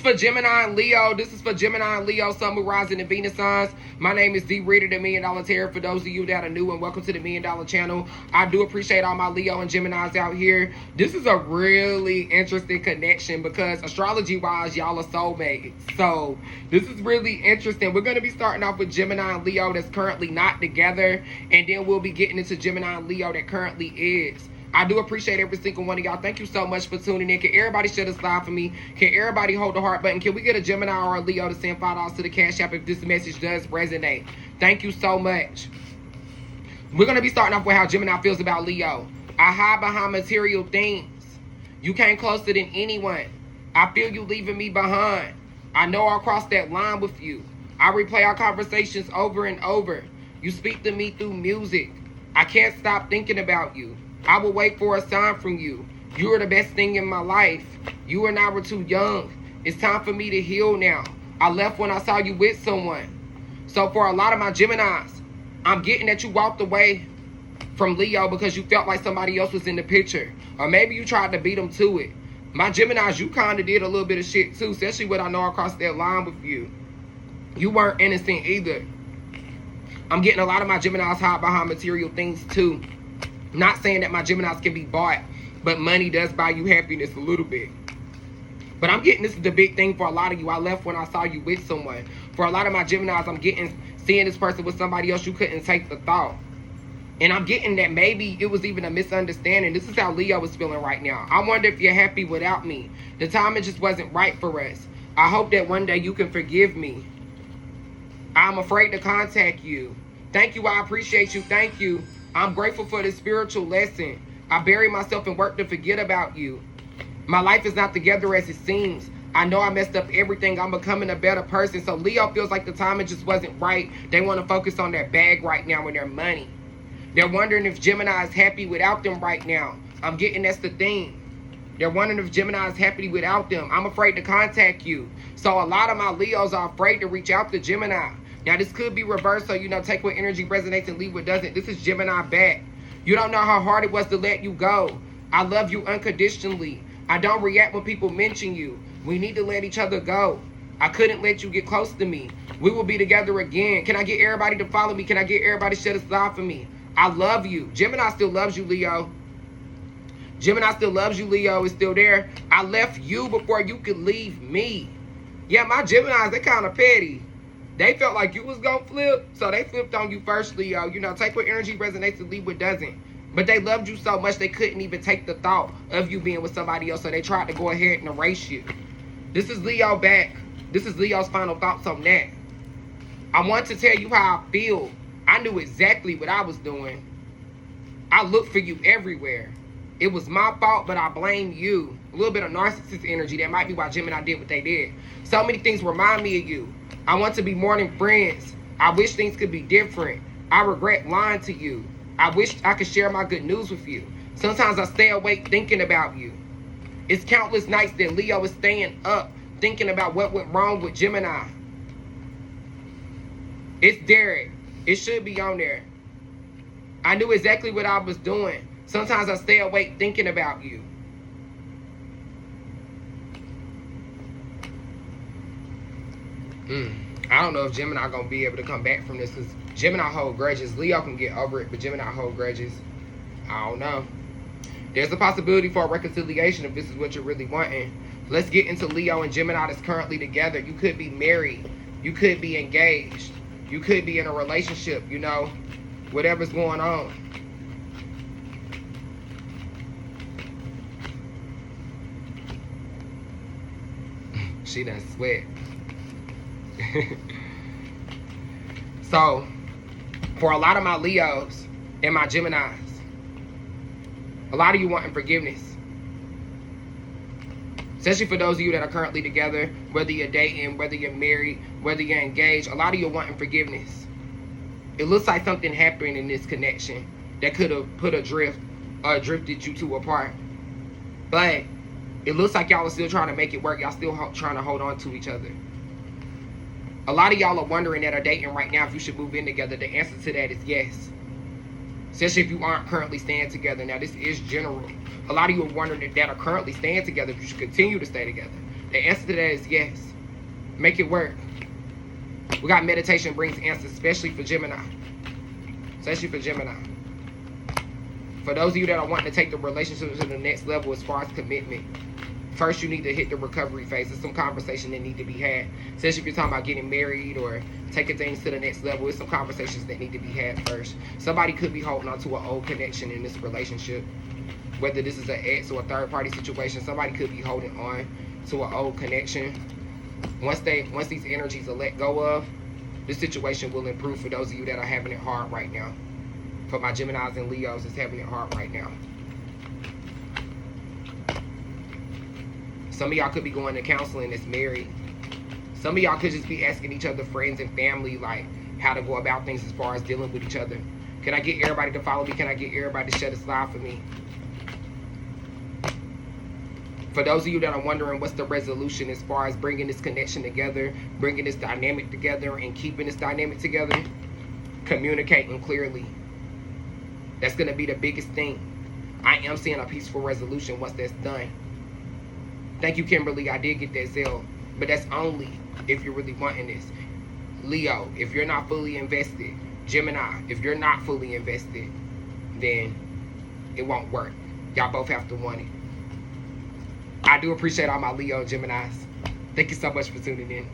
For Gemini and Leo. This is for Gemini and Leo, Sun, Moon, Rising, and Venus signs. My name is D Reader, the $1 Million Tarot. For those of you that are new, and welcome to the $1 Million channel. I do appreciate all my Leo and Geminis out here. This is a really interesting connection because astrology-wise, y'all are soulmates. So this is really interesting. We're going to be starting off with Gemini and Leo that's currently not together, and then we'll be getting into Gemini and Leo that currently is. I do appreciate every single one of y'all. Thank you so much for tuning in. Can everybody share this live for me? Can everybody hold the heart button? Can we get a Gemini or a Leo to send $5 to the Cash App if this message does resonate? Thank you so much. We're going to be starting off with how Gemini feels about Leo. I hide behind material things. You came closer than anyone. I feel you leaving me behind. I know I'll cross that line with you. I replay our conversations over and over. You speak to me through music. I can't stop thinking about you. I will wait for a sign from you. You are the best thing in my life. You and I were too young. It's time for me to heal now. I left when I saw you with someone. So for a lot of my Geminis, I'm getting that you walked away from Leo because you felt like somebody else was in the picture. Or maybe you tried to beat them to it. My Geminis, you kind of did a little bit of shit too, especially when I know I crossed that line with you. You weren't innocent either. I'm getting a lot of my Geminis hide behind material things too. Not saying that my Geminis can be bought, but money does buy you happiness a little bit. But I'm getting, this is the big thing for a lot of you. I left when I saw you with someone. For a lot of my Geminis, I'm getting, seeing this person with somebody else, you couldn't take the thought. And I'm getting that maybe it was even a misunderstanding. This is how Leo is feeling right now. I wonder if you're happy without me. The timing just wasn't right for us. I hope that one day you can forgive me. I'm afraid to contact you. Thank you, I appreciate you, thank you. I'm grateful for this spiritual lesson. I bury myself and work to forget about you. My life is not together as it seems. I know I messed up everything. I'm becoming a better person. So Leo feels like the timing just wasn't right. They want to focus on their bag right now and their money. They're wondering if Gemini is happy without them right now. I'm getting that's the thing. They're wondering if Gemini is happy without them. I'm afraid to contact you. So a lot of my Leos are afraid to reach out to Gemini. Now, this could be reversed, so, you know, take what energy resonates and leave what doesn't. This is Gemini back. You don't know how hard it was to let you go. I love you unconditionally. I don't react when people mention you. We need to let each other go. I couldn't let you get close to me. We will be together again. Can I get everybody to follow me? Can I get everybody to shut aside for me? I love you. Gemini still loves you, Leo. Gemini still loves you, Leo. Is still there. I left you before you could leave me. Yeah, my Geminis, they kind of petty. They felt like you was going to flip, so they flipped on you first, Leo. You know, take what energy resonates and leave what doesn't. But they loved you so much they couldn't even take the thought of you being with somebody else, so they tried to go ahead and erase you. This is Leo back. This is Leo's final thoughts on that. I want to tell you how I feel. I knew exactly what I was doing. I looked for you everywhere. It was my fault, but I blame you. A little bit of narcissist energy. That might be why Gemini did what they did. So many things remind me of you. I want to be more than friends. I wish things could be different. I regret lying to you. I wish I could share my good news with you. Sometimes I stay awake thinking about you. It's countless nights that Leo is staying up thinking about what went wrong with Gemini. It's Derek. It should be on there. I knew exactly what I was doing. Sometimes I stay awake thinking about you. I don't know if Gemini gonna be able to come back from this, because Gemini hold grudges. Leo can get over it, but Gemini hold grudges. I don't know. There's a possibility for a reconciliation if this is what you're really wanting. Let's get into Leo and Gemini that's currently together. You could be married. You could be engaged. You could be in a relationship, you know, whatever's going on. She done sweat. So, for a lot of my Leos and my Geminis, a lot of you wanting forgiveness. Especially for those of you that are currently together, whether you're dating, whether you're married, whether you're engaged, a lot of you are wanting forgiveness. It looks like something happened in this connection that could have put adrift or drifted you two apart. But it looks like y'all are still trying to make it work. Y'all still trying to hold on to each other. A lot of y'all are wondering that are dating right now if you should move in together. The answer to that is yes. Especially if you aren't currently staying together. Now, this is general. A lot of you are wondering that are currently staying together if you should continue to stay together. The answer to that is yes. Make it work. We got meditation brings answers, especially for Gemini. Especially for Gemini. For those of you that are wanting to take the relationship to the next level as far as commitment, first you need to hit the recovery phase. There's some conversation that need to be had. Especially if you're talking about getting married or taking things to the next level. There's some conversations that need to be had first. Somebody could be holding on to an old connection in this relationship. Whether this is an ex or a third party situation, somebody could be holding on to an old connection. Once these energies are let go of, the situation will improve for those of you that are having it hard right now. For my Geminis and Leos that's having it hard right now. Some of y'all could be going to counseling that's married. Some of y'all could just be asking each other, friends and family, like how to go about things as far as dealing with each other. Can I get everybody to follow me? Can I get everybody to share this live for me? For those of you that are wondering what's the resolution as far as bringing this connection together, bringing this dynamic together, and keeping this dynamic together, communicating clearly. That's going to be the biggest thing. I am seeing a peaceful resolution once that's done. Thank you, Kimberly. I did get that Zelle. But that's only if you're really wanting this. Leo, if you're not fully invested. Gemini, if you're not fully invested, then it won't work. Y'all both have to want it. I do appreciate all my Leo and Geminis. Thank you so much for tuning in.